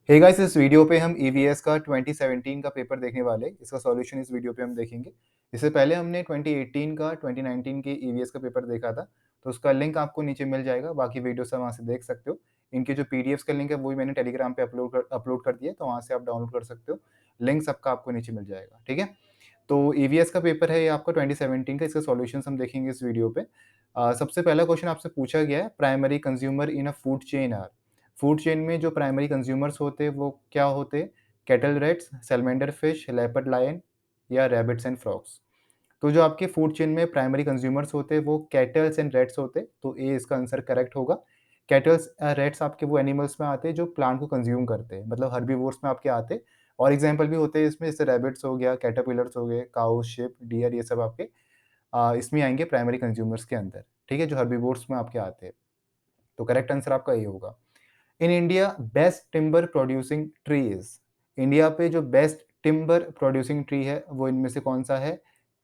Hey guys, इस video पे हम ईवीएस का 2017 का पेपर देखने वाले हैं। इसका सॉल्यूशन इस वीडियो पे हम देखेंगे। इससे पहले हमने 2018 का 2019 के ईवीएस का पेपर देखा था, तो उसका लिंक आपको नीचे मिल जाएगा। बाकी वीडियोस आप वहाँ से देख सकते हो। इनके जो पीडीएफ्स का लिंक है वो भी मैंने टेलीग्राम पे अपलोड कर दिया है, तो वहाँ से आप डाउनलोड कर सकते हो। लिंक सबका आपको नीचे मिल जाएगा, ठीक है। तो ईवीएस का पेपर है ये आपका 2017 का। इसके सॉल्यूशंस हम देखेंगे इस वीडियो पे। सबसे पहला क्वेश्चन आपसे पूछा गया है, primary consumer in a food chain are. Food chain में जो प्राइमरी कंज्यूमर्स होते हैं वो क्या होते हैं? Cattle rats, salamander fish, leopard lion या रैबिट्स एंड फ्रॉग्स। तो जो आपके फूड चेन में प्राइमरी कंज्यूमर्स होते हैं वो कैटल्स एंड रैट्स होते हैं, तो ए इसका आंसर करेक्ट होगा। कैटल्स रैट्स आपके वो एनिमल्स में आते हैं जो प्लांट को कंज्यूम करते हैं, मतलब हर्बीवोर्स में आपके आते हैं। और एग्जाम्पल भी होते हैं इसमें, जैसे रैबिट्स हो गया, कैटरपिलर्स हो गए, काउ, शिप, डियर, ये सब आपके इसमें आएंगे प्राइमरी कंज्यूमर्स के अंदर, ठीक है, जो हर्बीवोर्स में आपके आते हैं। तो करेक्ट आंसर आपका ये होगा। In India best timber producing tree is. India पे जो बेस्ट टिम्बर प्रोड्यूसिंग ट्री है वो इनमें से कौन सा है?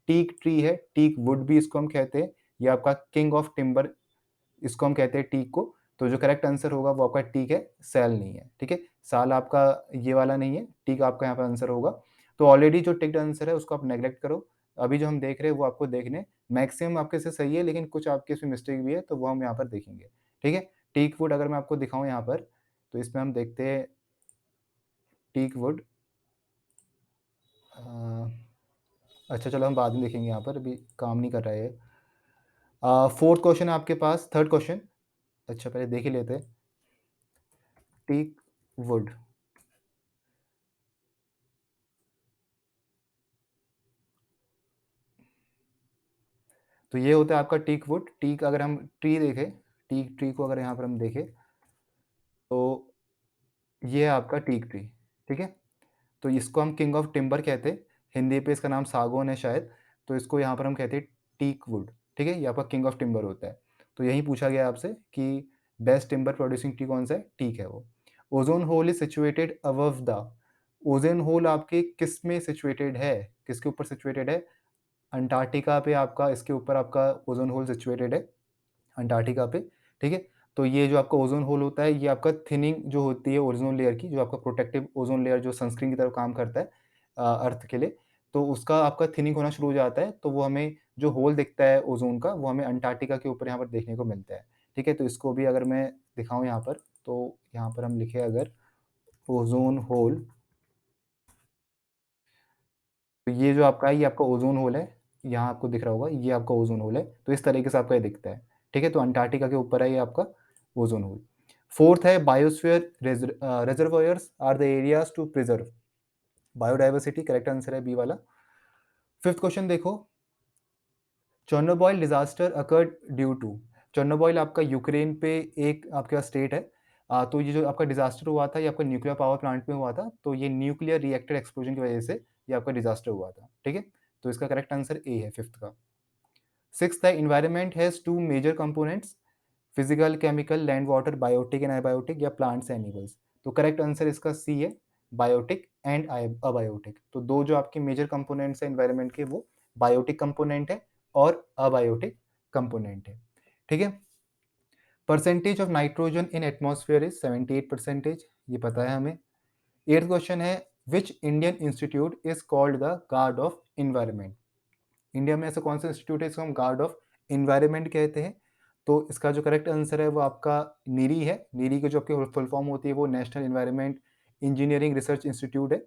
टीक ट्री है, टीक वुड भी इसको हम कहते हैं। ये आपका किंग ऑफ टिम्बर इसको हम कहते हैं टीक को। तो जो करेक्ट आंसर होगा वो आपका टीक है, सेल नहीं है, ठीक है। साल आपका ये वाला नहीं है, टीक आपका यहाँ पर आंसर होगा। तो ऑलरेडी जो टिक्ड आंसर है उसको आप नेग्लेक्ट करो। अभी जो हम देख रहे हैं वो आपको देखने, मैक्सिमम आपके से सही है, लेकिन कुछ आपके इसमें मिस्टेक भी है, तो वो हम यहाँ पर देखेंगे, ठीक है। टीक वुड अगर मैं आपको दिखाऊं यहाँ पर, तो इसमें हम देखते हैं टीक वुड। अच्छा चलो हम बाद में देखेंगे, यहाँ पर अभी काम नहीं कर रहा है ये। फोर्थ क्वेश्चन है आपके पास, थर्ड क्वेश्चन। अच्छा पहले देख ही लेते हैं। टीक वुड, तो ये होता है आपका टीक वुड। टीक अगर हम ट्री देखें, टीक ट्री को अगर यहाँ पर हम देखें, तो ये है आपका टीक ट्री, ठीक है। तो इसको हम किंग ऑफ टिम्बर कहते हैं। हिंदी पे इसका नाम सागौन है शायद। तो इसको यहाँ पर हम कहते हैं टीक वुड, ठीक है। ये आपका किंग ऑफ टिम्बर होता है। तो यही पूछा गया आपसे कि बेस्ट टिम्बर प्रोड्यूसिंग ट्री कौन सा है? टीक है वो। Ozone hole is situated above the. Ozone hole आपके किस में सिचुएटेड है? किसके ऊपर सिचुएटेड है? अंटार्कटिका पे आपका, इसके ऊपर आपका ओजोन होल सिचुएटेड है, अंटार्कटिका पे, ठीक है। तो ये जो आपका ओजोन होल होता है, ये आपका थिनिंग जो होती है ओजोन लेयर की, जो आपका प्रोटेक्टिव ओजोन लेयर जो सनस्क्रीन की तरह काम करता है अर्थ के लिए, तो उसका आपका थिनिंग होना शुरू हो जाता है, तो वो हमें जो होल दिखता है ओजोन का, वो हमें अंटार्कटिका के ऊपर यहाँ पर देखने को मिलता है, ठीक है। तो इसको भी अगर मैं दिखाऊँ यहाँ पर, तो यहाँ पर हम लिखे अगर ओजोन होल, तो ये जो आपका है ये आपका ओजोन होल है। यहाँ आपको दिख रहा होगा, ये आपका ओजोन होल है। तो इस तरीके से आपका ये दिखता है, ठीक है। तो अंटार्कटिका के ऊपर है ये आपका ओजोन होल। फोर्थ है biosphere reservoirs are the areas to preserve biodiversity. Correct answer है बी वाला। फिफ्थ क्वेश्चन देखो, Chernobyl disaster occurred due to. Chernobyl आपका यूक्रेन पे एक आपका स्टेट है। तो ये जो आपका डिजास्टर हुआ था ये आपका न्यूक्लियर पावर प्लांट में हुआ था। तो ये न्यूक्लियर रिएक्टर एक्सप्लोजन की वजह से ये आपका डिजास्टर हुआ था, ठीक है। तो इसका करेक्ट आंसर ए है फिफ्थ का। Six, the environment has two major components, physical, chemical, land water, biotic and abiotic, या प्लांट्स एनिमल्स। तो करेक्ट आंसर इसका सी है, बायोटिक एंड अबायोटिक। तो दो जो आपके मेजर कंपोनेंट्स है इन्वायरमेंट के, वो बायोटिक कंपोनेंट है और अबायोटिक कंपोनेंट है, ठीक है। Percentage of nitrogen in atmosphere is 78%, ये पता है हमें। एट्थ क्वेश्चन है, which Indian institute is called the guard of environment. India में ऐसा कौन सा इंस्टीट्यूट है इसको हम गार्ड ऑफ इन्वायरमेंट कहते हैं? तो इसका जो करेक्ट आंसर है वो आपका नीरी है। नीरी की जो आपकी फुल फॉर्म होती है वो national environment engineering research institute है।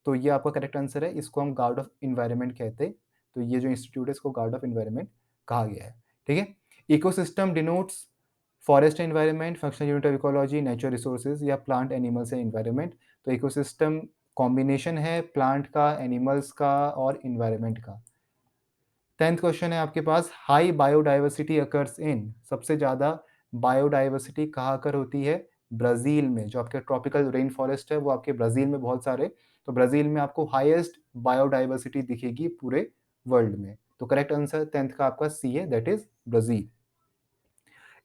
तो ये आपका करेक्ट आंसर है, इसको हम गार्ड ऑफ इन्वायरमेंट कहते हैं। तो ये जो इंस्टीट्यूट है इसको गार्ड ऑफ इन्वायरमेंट कहा गया है, ठीक है। Ecosystem denotes forest environment, functional unit of ecology, natural resources, या प्लांट, एनिमल्स एंड इन्वायरमेंट। तो इकोसिस्टम कॉम्बिनेशन है प्लांट का, एनिमल्स का और इन्वायरमेंट का। 10th क्वेश्चन है आपके पास, हाई बायोडाइवर्सिटी अकर्स इन। सबसे ज़्यादा बायोडाइवर्सिटी कहाँ कर होती है? ब्राज़ील में। जो आपके ट्रॉपिकल रेन फॉरेस्ट है वो आपके ब्राज़ील में बहुत सारे, तो ब्राज़ील में आपको हाईएस्ट बायोडाइवर्सिटी दिखेगी पूरे वर्ल्ड में। तो करेक्ट आंसर 10th का आपका सी है, that is Brazil.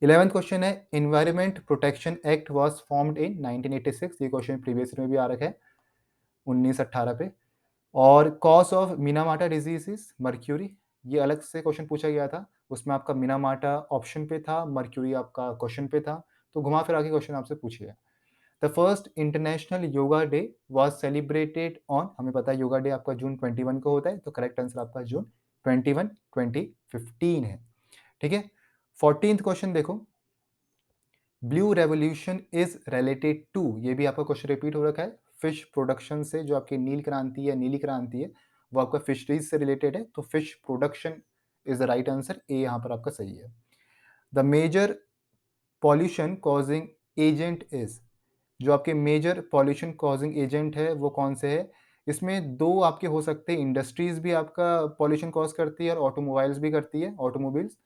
11th question है, environment protection act was formed in 1986। ये क्वेश्चन प्रीवियस में भी आ रखा है 1918 पे। और cause of Minamata disease is mercury. ये अलग से क्वेश्चन पूछा गया था, उसमें आपका मिनामाटा ऑप्शन पे था, मर्क्यूरी आपका क्वेश्चन पे था। तो घुमा फिरा के क्वेश्चन आपसे पूछिए। The first international yoga day was celebrated on, हमें पता है योगा डे आपका जून 21 को होता है, तो करेक्ट आंसर आपका जून 21 2015 है। ठीक है, 14th क्वेश्चन देखो, blue revolution is related to, ये भी आपका क्वेश्चन रिपीट हो रखा है, फिश प्रोडक्शन से, जो आपकी नील क्रांति है, नीली क्रांति है, वो आपका फिशरीज से रिलेटेड है, तो fish production is the right answer, A यहाँ पर आपका सही है। The major pollution causing agent is, जो आपके मेजर पॉल्यूशन कॉजिंग एजेंट है वो कौन से है, इसमें दो आपके हो सकते हैं, इंडस्ट्रीज भी आपका पॉल्यूशन कॉज करती है और ऑटोमोबाइल्स भी करती है, ऑटोमोबाइल्स,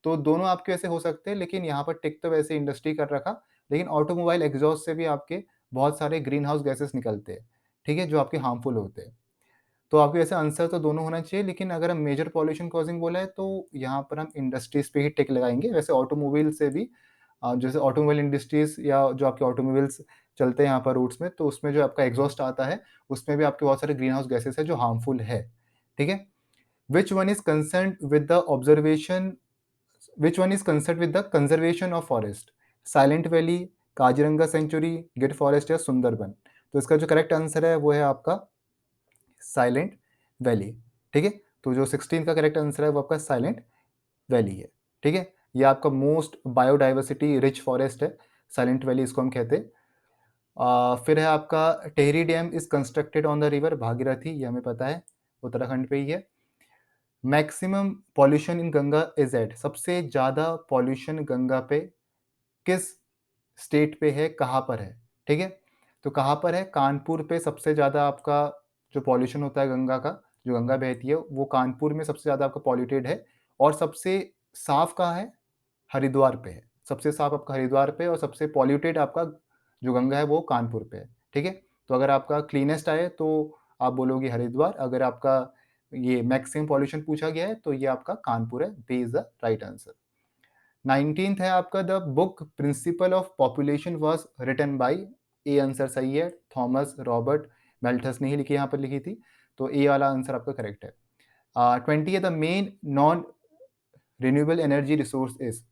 तो दोनों आपके ऐसे हो सकते हैं, लेकिन यहाँ पर टिक तो वैसे इंडस्ट्री कर रखा, लेकिन ऑटोमोबाइल एग्जॉस्ट से भी आपके बहुत सारे ग्रीन हाउस गैसेस निकलते हैं, ठीक है, जो आपके हार्मफुल होते हैं। तो आपके वैसे आंसर तो दोनों होना चाहिए, लेकिन अगर हम मेजर पॉल्यूशन कॉजिंग बोला है तो यहाँ पर हम इंडस्ट्रीज पे ही टिक लगाएंगे। वैसे ऑटोमोबाइल से भी जैसे ऑटोमोबाइल इंडस्ट्रीज या जो आपके ऑटोमोबाइल्स चलते हैं यहाँ पर रूट्स में, तो उसमें जो आपका एग्जॉस्ट आता है उसमें भी आपके बहुत सारे ग्रीन हाउस गैसेस है जो हार्मफुल है। ठीक है, which one is concern with the observation, which one is concern with the conservation of forest, silent valley, Kaziranga sanctuary, Gir forest या सुंदरबन, तो इसका जो करेक्ट आंसर है वो है आपका साइलेंट वैली। ठीक है, तो जो 16 का करेक्ट आंसर है वो आपका साइलेंट वैली है। ठीक है, ये आपका मोस्ट बायोडाइवर्सिटी रिच फॉरेस्ट है, साइलेंट वैली इसको हम कहते हैं। फिर है आपका Tehri dam is constructed on the river Bhagirathi, ये हमें पता है उत्तराखंड पे ही है। Maximum pollution in Ganga is at, सबसे ज़्यादा पॉल्यूशन गंगा पे किस स्टेट पे है, कहाँ पर है। ठीक है, तो कहाँ पर है, कानपुर पे सबसे ज़्यादा आपका जो पॉल्यूशन होता है गंगा का, जो गंगा बहती है वो कानपुर में सबसे ज़्यादा आपका पॉल्यूटेड है, और सबसे साफ कहाँ है, हरिद्वार पे है, सबसे साफ आपका हरिद्वार पे, और सबसे पॉल्यूटेड आपका जो गंगा है वो कानपुर पे है। ठीक है, तो अगर आपका क्लीनेस्ट आए तो आप बोलोगे हरिद्वार, अगर आपका ये मैक्सिमम पॉल्यूशन पूछा गया है तो ये आपका कानपुर है, B is the right answer. 19th है आपका, the book principle of population was written by, A answer सही है, थॉमस रॉबर्ट मेल्थस ने ही लिखी, यहाँ पर लिखी थी, तो ए वाला आंसर आपका करेक्ट है। 20 है, the main non renewable energy resource is,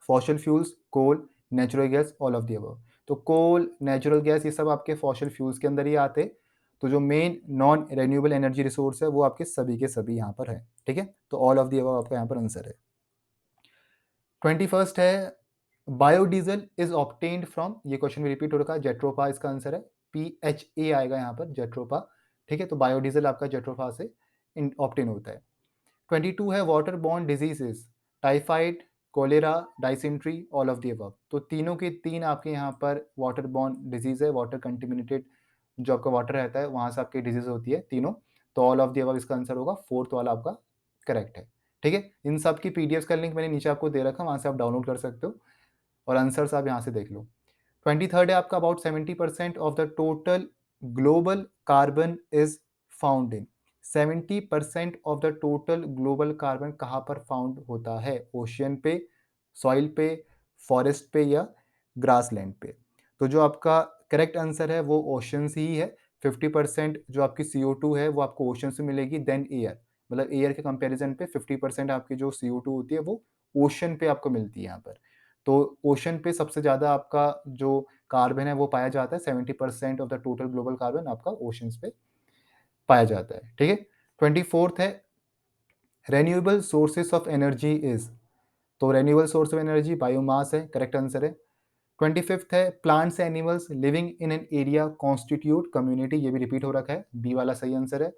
fossil fuels, coal, natural gas, all of the above, तो कोल, नेचुरल गैस, ये सब आपके फॉसिल फ्यूल्स के अंदर ही आते, तो जो main non renewable energy resource है वो आपके सभी के सभी यहाँ पर है। ठीक है, तो ऑल ऑफ द अबव आपका यहाँ पर आंसर है। 21st है, बायोडीजल इज ऑब्टेन्ड फ्रॉम, ये क्वेश्चन भी रिपीट हो रखा है, जेट्रोफा इसका आंसर है, PHA आएगा यहाँ पर, जेट्रोफा। ठीक है, तो बायोडीजल आपका जेट्रोफा से ऑब्टेन होता है। 22 है, water borne diseases, typhoid, cholera, dysentery, all of the above, तो तीनों के तीन आपके यहाँ पर वाटर बॉर्न डिजीज है, वाटर कंटेमिनेटेड जो आपका वाटर रहता है वहाँ से आपकी डिजीज होती है तीनों, तो ऑल ऑफ द अबव इसका आंसर होगा, फोर्थ वाला आपका करेक्ट है। ठीक है, इन सब की पीडीएफ का लिंक मैंने नीचे आपको दे रखा, वहाँ से आप डाउनलोड कर सकते हो और आंसर्स आप यहाँ से देख लो। 23rd है आपका, about 70% of the total global carbon is found in, 70% of the total global carbon कहाँ पर फाउंड होता है, ओशियन पे, सॉइल पे, फॉरेस्ट पे या ग्रासलैंड पे, तो जो आपका करेक्ट आंसर है वो ओशन से ही है। 50% जो आपकी CO2 है वो आपको ओशन से मिलेगी, देन एयर, मतलब एयर के कंपैरिजन पे 50% आपकी जो CO2 होती है वो ओशन पे आपको मिलती है यहाँ पर, तो ओशन पे सबसे ज़्यादा आपका जो कार्बन है वो पाया जाता है, 70% of the total global carbon आपका ओशंस पे पाया जाता है। ठीक है, 24th है, renewable sources of energy is, तो renewable source of energy biomass है, करेक्ट आंसर है। 25th है, plants animals living in an area constitute community, ये भी रिपीट हो रखा है, बी वाला सही आंसर है।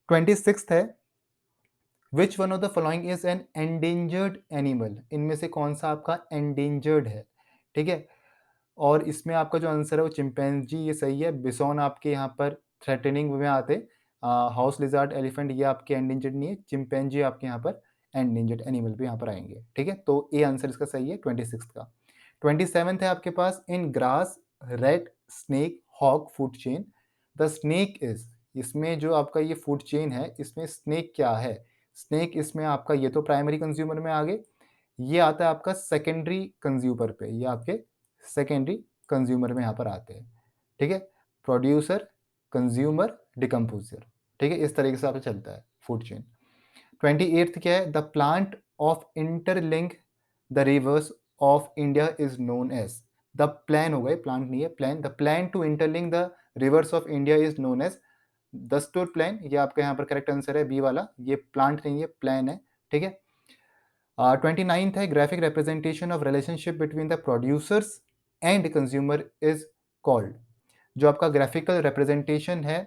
26th है, which one of the following is an endangered animal, इनमें से कौन सा आपका एंडेंजर्ड है। ठीक है, और इसमें आपका जो आंसर है वो चिंपैंजी, ये सही है, बिसोन आपके यहाँ पर थ्रेटनिंग में आते, हाउस लिजार्ड, एलिफेंट ये आपके एंडेंजर्ड नहीं है, चिंपैंजी आपके यहाँ पर एंडेंजर्ड एनिमल भी यहाँ पर आएंगे। ठीक है, तो ए आंसर इसका सही है 26 का। 27th है आपके पास, in grass, rat, snake, hog food chain, the snake is, इसमें जो आपका ये फूड चेन है इसमें स्नेक क्या है, स्नेक इसमें आपका ये तो प्राइमरी कंज्यूमर में आगे, ये आता है आपका सेकेंडरी कंज्यूमर पे, ये आपके सेकेंडरी कंज्यूमर में यहाँ पर आते हैं। ठीक है, प्रोड्यूसर, कंज्यूमर, डिकम्पोजर, ठीक है, इस तरीके से आपका चलता है फूड चेन। 28th क्या है, the plant of interlink the rivers of India is known as, the plan होगा, प्लांट नहीं है, plan, the plan to interlink the rivers of India is known as the store plan. ये आपका यहाँ पर correct answer है B वाला, ये प्लांट नहीं है, प्लान है, ठीक है। 29th है graphic representation of relationship between the producers and consumer is called. जो आपका ग्राफिकल रिप्रेजेंटेशन है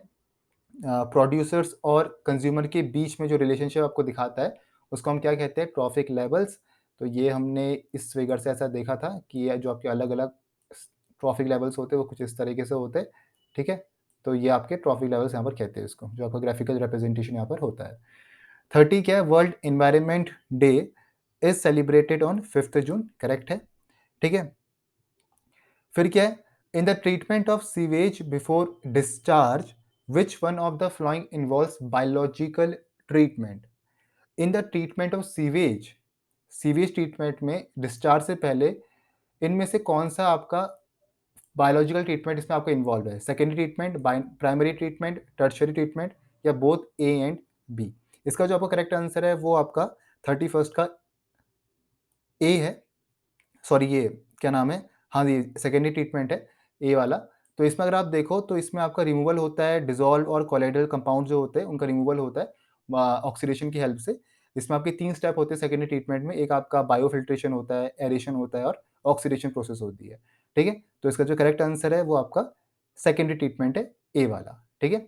प्रोड्यूसर्स और कंज्यूमर के बीच में जो रिलेशनशिप आपको दिखाता है उसको हम क्या कहते हैं, ट्रॉफिक लेवल्स। तो ये हमने इस फिगर से ऐसा देखा था कि ये जो आपके अलग अलग ट्रॉफिक लेवल्स होते हैं वो कुछ इस तरीके से होते हैं, ठीक है। तो ये आपके ट्रॉफिक लेवल्स यहाँ पर कहते हैं इसको, जो आपका ग्राफिकल रिप्रेजेंटेशन यहाँ पर होता है। 30 क्या है, world environment day is celebrated on 5th June, correct है, ठीक है। फिर क्या है, in the treatment of sewage before discharge which one of the flowing involves biological treatment. In the treatment of sewage, sewage treatment में discharge से पहले इनमें से कौन सा आपका बायोलॉजिकल ट्रीटमेंट इसमें आपका इन्वॉल्व है, secondary treatment, primary treatment, tertiary treatment, या बोथ ए एंड बी। इसका जो आपका करेक्ट आंसर है वो आपका 31st का ए है, सॉरी ये क्या नाम है, हाँ जी सेकेंडरी ट्रीटमेंट है ए वाला। तो इसमें अगर आप देखो तो इसमें आपका रिमूवल होता है डिजोल्व और कोलाइडल कंपाउंड जो होते हैं उनका रिमूवल होता है ऑक्सीडेशन की हेल्प से। इसमें आपके 3 स्टेप होते हैं सेकेंडरी ट्रीटमेंट में, एक आपका बायोफिल्ट्रेशन होता है, एरेशन होता है और ऑक्सीडेशन प्रोसेस होती है, ठीक है। तो इसका जो करेक्ट आंसर है वो आपका सेकेंडरी ट्रीटमेंट है ए वाला, ठीक है।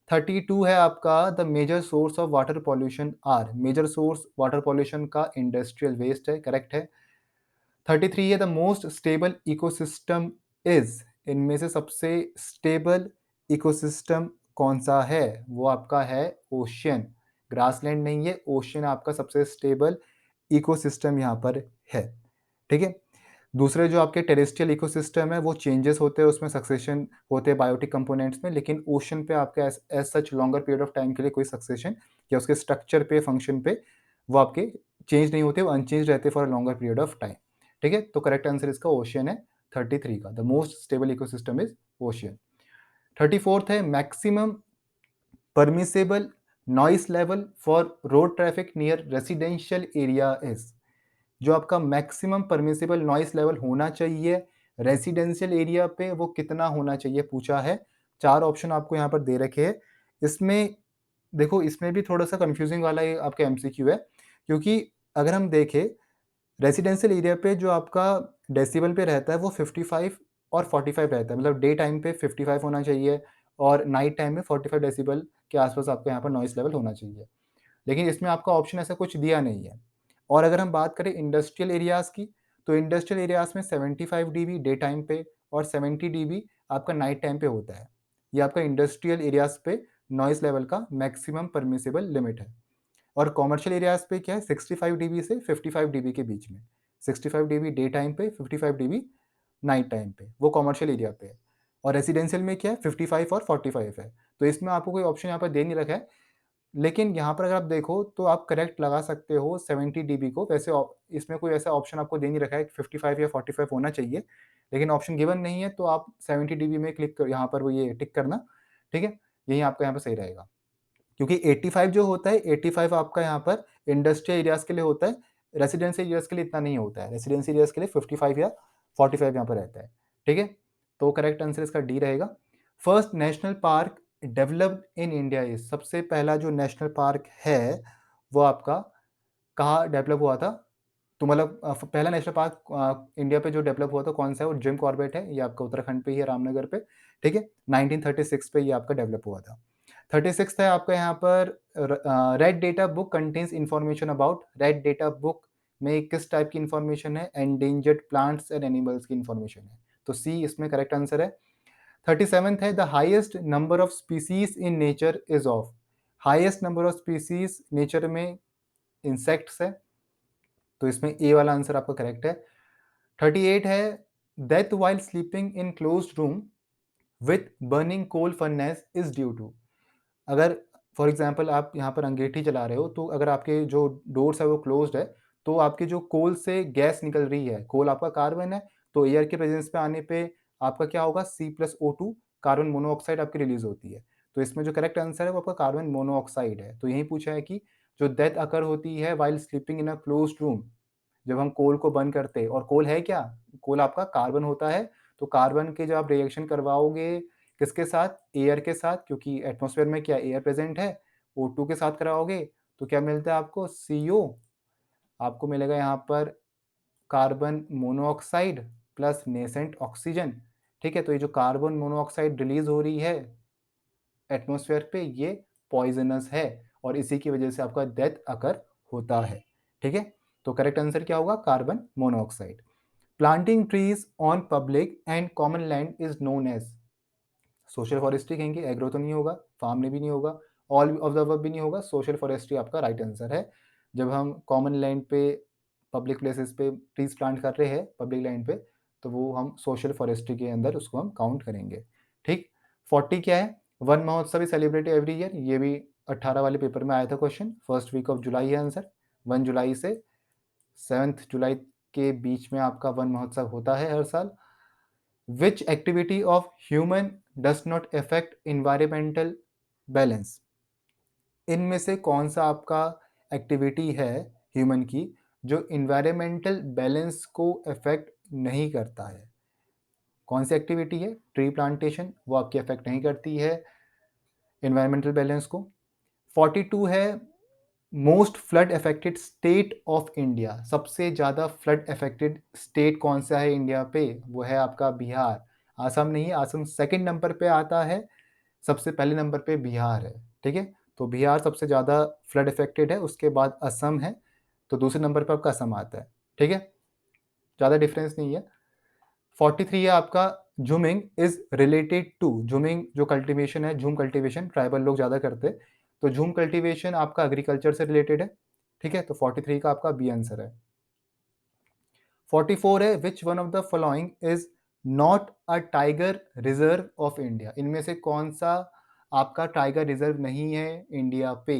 32 है आपका the major source of water pollution are, major source water pollution का इंडस्ट्रियल वेस्ट है, करेक्ट है। 33 है the most stable ecosystem is, इनमें से सबसे स्टेबल इकोसिस्टम कौन सा है, वो आपका है ओशियन, ग्रासलैंड नहीं है, ओशियन आपका सबसे स्टेबल इकोसिस्टम यहाँ पर है, ठीक है। दूसरे जो आपके टेरेस्ट्रियल इकोसिस्टम है वो चेंजेस होते हैं, उसमें सक्सेशन होते हैं बायोटिक कंपोनेंट्स में, लेकिन ओशन पे आपके as such longer period of time के लिए कोई सक्सेशन या उसके स्ट्रक्चर पे, फंक्शन पे वो आपके चेंज नहीं होते, वो अनचेंज रहते for a longer period of time, ठीक है। तो करेक्ट आंसर इसका ओशियन है 33 का, the most stable ecosystem is ocean. 34th है maximum permissible noise level for road traffic near residential area is, जो आपका मैक्सिमम परमिसिबल नॉइस लेवल होना चाहिए रेसिडेंशियल एरिया पे वो कितना होना चाहिए पूछा है। 4 ऑप्शन आपको यहाँ पर दे रखे हैं। इसमें देखो इसमें भी थोड़ा सा कंफ्यूजिंग वाला ये आपका एमसीक्यू है, क्योंकि अगर हम देखें रेसिडेंशियल एरिया पे जो आपका डेसिबल पे रहता है वो 55 और 45 रहता है, मतलब डे टाइम पे 55 होना चाहिए और नाइट टाइम में 45 डेसिबल के आसपास आपको यहाँ पर नॉइस लेवल होना चाहिए, लेकिन इसमें आपका ऑप्शन ऐसा कुछ दिया नहीं है। और अगर हम बात करें इंडस्ट्रियल एरियाज़ की, तो इंडस्ट्रियल एरियाज़ में 75 डीबी डे टाइम पे और 70 डीबी आपका नाइट टाइम पे होता है। ये आपका इंडस्ट्रियल एरियाज़ पे नॉइस लेवल का मैक्सिमम परमिसिबल लिमिट है। और कॉमर्शियल एरियाज़ पे क्या है 65 डीबी से 55 डीबी के बीच में, 65 डीबी डे टाइम पे, 55 डीबी नाइट टाइम पे, वो कॉमर्शियल एरिया पे है। और रेसिडेंशियल में क्या है 55 और 45 है। तो इसमें आपको कोई ऑप्शन यहाँ पर दे नहीं रखा है, लेकिन यहाँ पर अगर आप देखो तो आप करेक्ट लगा सकते हो 70 डीबी को, वैसे इसमें कोई ऐसा ऑप्शन आपको दे नहीं रखा है कि 55 या 45 होना चाहिए, लेकिन ऑप्शन गिवन नहीं है तो आप 70 डीबी में क्लिक कर यहाँ पर वो ये टिक करना, ठीक है। यही आपका यहाँ पर सही रहेगा, क्योंकि 85 जो होता है 85 आपका यहाँ पर इंडस्ट्रियल एरियाज के लिए होता है, रेसिडेंशियल एरियाज के लिए इतना नहीं होता है, रेसिडेंशियल एरियाज के लिए 55 या 45 यहाँ पर रहता है, ठीक है। तो करेक्ट आंसर इसका डी रहेगा। First national park developed in India is, सबसे पहला जो नेशनल पार्क है वो आपका कहाँ डेवलप हुआ था, तो मतलब पहला नेशनल पार्क इंडिया पे जो डेवलप हुआ था कौन सा है, वो जिम कॉर्बेट है, ये आपका उत्तराखंड पे ही है, रामनगर पे, ठीक है। 1936 पे ये आपका डेवलप हुआ था। 36 है आपका यहाँ पर red data book contains information about, red data book में किस टाइप की इंफॉर्मेशन है, एंडेंजर्ड प्लांट्स एंड एनिमल्स की इंफॉर्मेशन है, तो सी इसमें करेक्ट आंसर है। 37th है the highest number of species in nature is of, highest number of species nature में इंसेक्ट्स है, तो इसमें ए वाला आंसर आपका करेक्ट है। 38 है death while sleeping in closed room with burning coal furnace is due to, अगर फॉर एग्जांपल आप यहाँ पर अंगीठी जला रहे हो तो अगर आपके जो डोर्स है वो क्लोज्ड है तो आपके जो कोल से गैस निकल रही है, कोल आपका कार्बन है, तो एयर के प्रेजेंस पे आने पे आपका क्या होगा C+O2 कार्बन मोनोऑक्साइड आपकी रिलीज होती है, तो इसमें जो करेक्ट आंसर है वो आपका कार्बन मोनोऑक्साइड है। तो यही पूछा है कि जो डेथ अकर होती है while sleeping in a closed room जब हम कोल को बर्न करते, और कोल है क्या? कोल आपका कार्बन होता है, तो कार्बन के जब आप रिएक्शन करवाओगे किसके साथ? एयर के साथ, क्योंकि एटमॉस्फेयर में क्या एयर प्रेजेंट है, O2 के साथ कराओगे तो क्या मिलता है आपको? CO। आपको मिलेगा यहाँ पर carbon monoxide plus nascent oxygen. ठीक है, तो ये जो कार्बन मोनोऑक्साइड रिलीज हो रही है एटमॉस्फेयर पे, ये पॉइजनस है और इसी की वजह से आपका डेथ अकर होता है। ठीक है, तो करेक्ट आंसर क्या होगा? Carbon monoxide. Planting trees on public and common land is known as. Social forestry कहेंगे, एग्रो तो नहीं होगा, फार्म में भी नहीं होगा, ऑल ऑफ द अबव भी नहीं होगा, सोशल फॉरेस्ट्री आपका राइट आंसर है। जब हम कॉमन लैंड पे, पब्लिक प्लेसेस पे ट्रीज प्लांट कर रहे हैं पब्लिक लैंड पे, तो वो हम सोशल फॉरेस्ट्री के अंदर उसको हम काउंट करेंगे। ठीक। 40 क्या है? वन महोत्सव इज सेलिब्रेटेड एवरी ईयर। ये भी 18 वाले पेपर में आया था question, first week of July है आंसर। 1 जुलाई से 7 जुलाई के बीच में आपका वन महोत्सव होता है हर साल। Which activity of human does not affect environmental balance? इनमें से कौन सा आपका एक्टिविटी है ह्यूमन की जो इन्वायरमेंटल बैलेंस को अफेक्ट नहीं करता है? कौन सी एक्टिविटी है? ट्री प्लांटेशन, वो आपकी अफेक्ट नहीं करती है इन्वायरमेंटल बैलेंस को। 42 है most flood affected state of India. सबसे ज़्यादा फ्लड अफेक्टेड स्टेट कौन सा है इंडिया पे? वो है आपका बिहार। आसाम नहीं है, आसाम सेकंड नंबर पे आता है, सबसे पहले नंबर पे बिहार है। ठीक है, तो बिहार सबसे ज़्यादा फ्लड अफेक्टेड है, उसके बाद असम है, तो दूसरे नंबर पर आपका असम आता है। ठीक है, ज़्यादा डिफरेंस नहीं है। 43 है आपका झूमिंग इज रिलेटेड टू। झूमिंग जो कल्टीवेशन है, झूम कल्टीवेशन ट्राइबल लोग ज़्यादा करते हैं, तो झूम कल्टीवेशन आपका एग्रीकल्चर से रिलेटेड है। ठीक है, तो 43 का आपका बी आंसर है। 44 है which one of the following is not a tiger reserve of India. इनमें से कौन सा आपका टाइगर रिजर्व नहीं है इंडिया पे?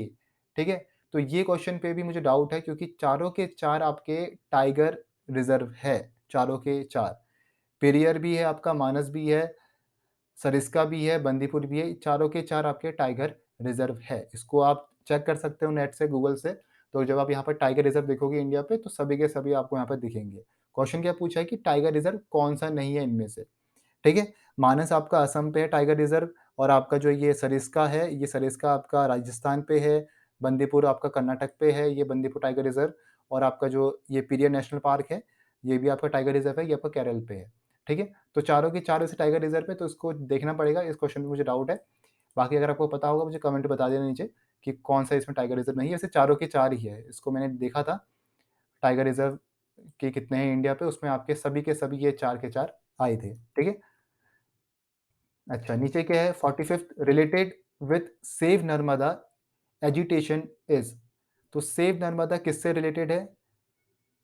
ठीक है, तो ये क्वेश्चन पे भी मुझे डाउट है, क्योंकि चारों के चार आपके टाइगर रिजर्व है, चारों के चार। पेरियर भी है आपका, मानस भी है, सरिस्का भी है, बंदीपुर भी है, चारों के चार आपके टाइगर रिजर्व है। इसको आप चेक कर सकते हो नेट से, गूगल से। तो जब आप यहाँ पर टाइगर रिजर्व देखोगे इंडिया पे, तो सभी के सभी आपको यहाँ पर दिखेंगे। क्वेश्चन क्या पूछा है कि टाइगर रिजर्व कौन सा नहीं है इनमें से? ठीक है, मानस आपका असम पे है टाइगर रिजर्व, और आपका जो ये सरिस्का है, ये सरिस्का आपका राजस्थान पे है, बंदीपुर आपका कर्नाटक पे है, ये बंदीपुर टाइगर रिजर्व, और आपका जो ये पेरियर नेशनल पार्क है, ये भी आपका टाइगर रिजर्व है, ये आपका केरल पे है। ठीक है, तो चारों के चारों से टाइगर रिजर्व है, तो इसको देखना पड़ेगा। इस क्वेश्चन में मुझे डाउट है, बाकी अगर आपको पता होगा मुझे कमेंट बता देना नीचे कि कौन सा इसमें टाइगर रिजर्व नहीं है। वैसे चारों के चार ही है, इसको मैंने देखा था टाइगर रिजर्व के कितने हैं इंडिया पे, उसमें आपके सभी के सभी ये चार के चार आए थे। ठीक है, अच्छा नीचे क्या है? 45th related with save Narmada agitation is. तो सेव नर्मदा किससे रिलेटेड है?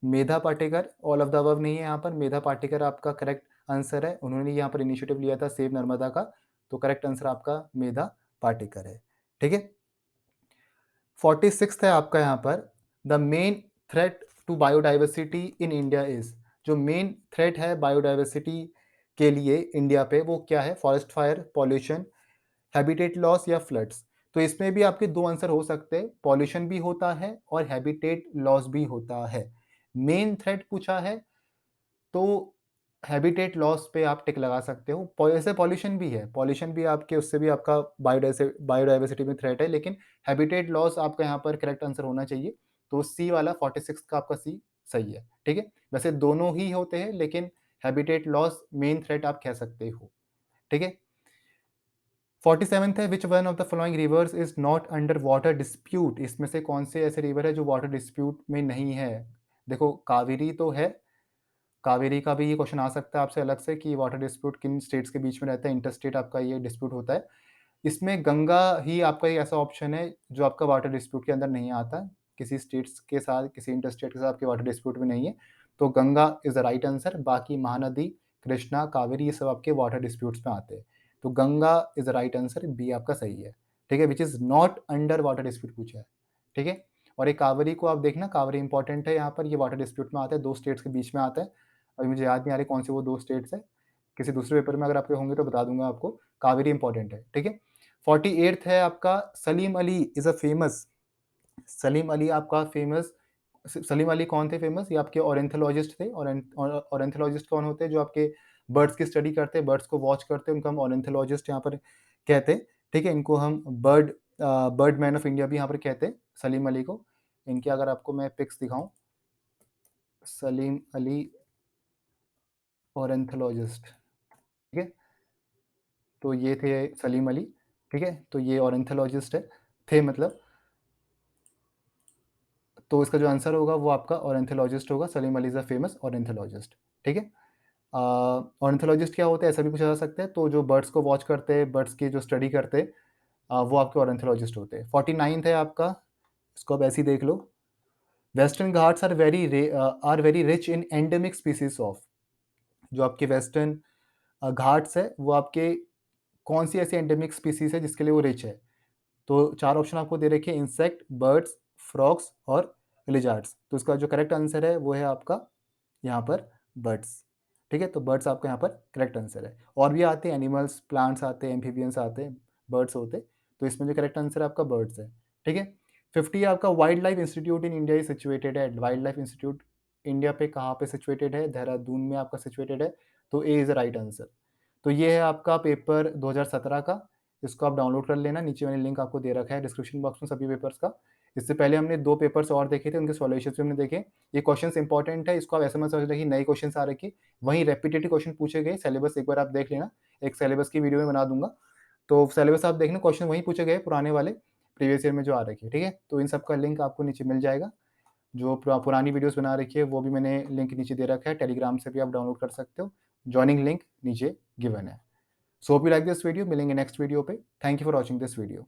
Medha Patkar. All of the above नहीं है यहाँ पर, मेधा पाटेकर आपका करेक्ट आंसर है, उन्होंने यहाँ पर इनिशिएटिव लिया था सेव नर्मदा का, तो करेक्ट आंसर आपका मेधा पाटेकर है। ठीक है, 46th है आपका यहाँ पर the main threat to biodiversity in India is. जो मेन थ्रेट है बायोडाइवर्सिटी के लिए इंडिया पे, वो क्या है? Forest fire, pollution, habitat loss या फ्लड्स। तो इसमें भी आपके दो आंसर हो सकते हैं, पॉल्यूशन भी होता है और हैबिटेट लॉस भी होता है। मेन थ्रेट पूछा है तो हैबिटेट लॉस पे आप टिक लगा सकते हो। ऐसे पॉल्यूशन भी है, पॉल्यूशन भी आपके, उससे भी आपका बायोडाइवर्सिटी में थ्रेट है, लेकिन हैबिटेट लॉस आपका यहाँ पर करेक्ट आंसर होना चाहिए। तो सी वाला 46 का आपका सी सही है। ठीक है, वैसे दोनों ही होते हैं, लेकिन हैबिटेट लॉस मेन थ्रेट आप कह सकते हो। ठीक है, 47th है which one of the following rivers is not under water dispute. इसमें से कौन से ऐसे रिवर है जो वाटर डिस्प्यूट में नहीं है? देखो कावेरी तो है, कावेरी का भी ये क्वेश्चन आ सकता है आपसे अलग से कि वाटर डिस्प्यूट किन स्टेट्स के बीच में रहता है, इंटरस्टेट आपका ये डिस्प्यूट होता है। इसमें गंगा ही आपका एक ऐसा ऑप्शन है जो आपका वाटर डिस्प्यूट के अंदर नहीं आता, किसी स्टेट्स के साथ, किसी इंटरस्टेट के साथ आपके वाटर डिस्प्यूट में नहीं है, तो Ganga is the right answer. बाकी महानदी, कृष्णा, कावेरी, ये सब आपके वाटर डिस्प्यूट्स में आते हैं, तो Ganga is the right answer, b आपका सही है। ठीक है, which is not under water dispute पूछा है। ठीक है, और एक कावेरी को आप देखना, कावेरी इंपॉर्टेंट है यहाँ पर, ये वाटर डिस्प्यूट में आता है, दो स्टेट्स के बीच में आता है। अभी मुझे याद नहीं आ रही कौन से वो दो स्टेट्स है, किसी दूसरे पेपर में अगर आपके होंगे तो बता दूंगा आपको। कावेरी इंपॉर्टेंट है। ठीक है, 48th है आपका Salim Ali is a famous. Salim Ali आपका फेमस सलीम अली कौन थे फेमस? ये आपके ऑरेंथोलॉजिस्ट थे। ऑरेंथोलॉजिस्ट कौन होते हैं? जो आपके बर्ड्स की स्टडी करते हैं, बर्ड्स को वॉच करते हैं, उनको हम ऑरेंथोलॉजिस्ट यहाँ पर कहते हैं, ठीक है? इनको हम बर्ड मैन ऑफ इंडिया भी यहाँ पर कहते हैं, सलीम अली को। इनके अगर आपको मैं पिक्स दिखाऊँ, सलीम अली ऑरेंथोलॉजिस्ट, ठीक है? तो ये थे सलीम अली, ठीक है? तो ये ऑरेंथोलॉजिस्ट है, थे मतलब। तो इसका जो आंसर होगा वो आपका ऑरेंथोलॉजिस्ट होगा। Salim Ali is a famous ornithologist, ठीक है? ऑर्निथोलॉजिस्ट क्या होता है, ऐसा भी पूछा जा सकता है। तो जो बर्ड्स को वॉच करते हैं, बर्ड्स की जो स्टडी करते हैं, वो आपके ऑर्निथोलॉजिस्ट होते हैं। 49th है आपका, इसको आप ऐसे ही देख लो। Western Ghats are very rich in endemic species of. जो आपके वेस्टर्न घाट्स है, वो आपके कौन सी ऐसी एंडेमिक स्पीसीज है जिसके लिए वो रिच है? तो 4 ऑप्शन आपको दे रखे हैं, इंसेक्ट, बर्ड्स, फ्रॉग्स और लिजार्ड्स। तो इसका जो करेक्ट आंसर है वो है आपका यहाँ पर बर्ड्स, ठीक है? तो बर्ड्स आपका यहाँ पर करेक्ट आंसर है। और भी आते हैं एनिमल्स, प्लांट्स आते हैं, एम्फीबियंस आते हैं, बर्ड्स होते हैं। तो इसमें जो करेक्ट आंसर है आपका बर्ड्स है, ठीक है? 50 आपका wild life institute in India is situated है। वाइल्ड लाइफ इंस्टीट्यूट इंडिया पे कहाँ पे सिचुएटेड है? देहरादून में आपका सिचुएटेड है। तो A is the right answer. तो ये है आपका पेपर 2017 का। इसको आप डाउनलोड कर लेना, नीचे मैंने लिंक आपको दे रखा है डिस्क्रिप्शन बॉक्स में सभी पेपर्स का। इससे पहले हमने 2 पेपर्स और देखे थे, उनके सॉल्यूशंस भी हमने देखे। ये क्वेश्चंस इंपॉर्टेंट है, इसको आप ऐसे मत समझना कि नए क्वेश्चंस आ रखे, वहीं रेपिटेटिव क्वेश्चन पूछे गए। सिलेबस एक बार आप देख लेना, एक सिलेबस की वीडियो में बना दूँगा। तो सिलेबस आप देखना, क्वेश्चन वहीं पूछे गए पुराने वाले, प्रीवियस ईयर में जो आ रखे हैं, ठीक है? तो इन सब का लिंक आपको नीचे मिल जाएगा। जो पुरानी वीडियोज़ बना रखी है, वो भी मैंने लिंक नीचे दे रखा है, टेलीग्राम से भी आप डाउनलोड कर सकते हो। जॉइनिंग लिंक नीचे गिवन है। So hope you like this video, मिलेंगे नेक्स्ट वीडियो पे। Thank you for watching this video.